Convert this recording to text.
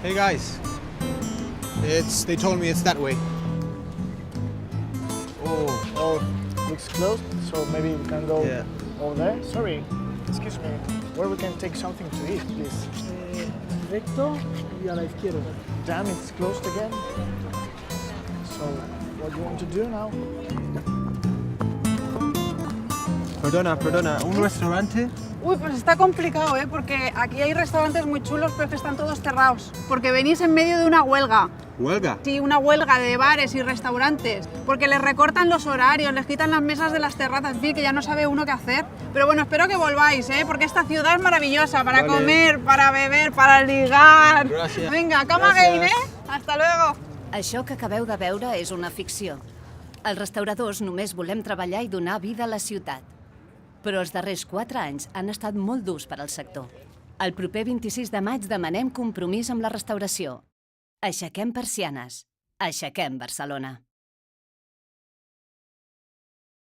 Hey guys, they told me it's that way. Oh, looks closed, so maybe we can go over there. Sorry, excuse me, where we can take something to eat, please? Recto y a la izquierda. Damn, it's closed again. So, what do you want to do now? Perdona, ¿un restaurante? Uy, pues está complicado, ¿eh? Porque aquí hay restaurantes muy chulos, pero que están todos cerrados. Porque venís en medio de una huelga. ¿Huelga? Sí, una huelga de bares y restaurantes. Porque les recortan los horarios, les quitan las mesas de las terrazas, en fin, que ya no sabe uno qué hacer. Pero bueno, espero que volváis, ¿eh? Porque esta ciudad es maravillosa para comer, para beber, para ligar. Gracias. Venga, come again, ¿eh? Hasta luego. Això que acabeu de veure és una ficció. Els restauradors només volem treballar i donar vida a la ciutat. Però els darrers 4 anys han estat molt durs per al sector. El proper 26 de maig demanem compromís amb la restauració. Aixequem persianes. Aixequem Barcelona.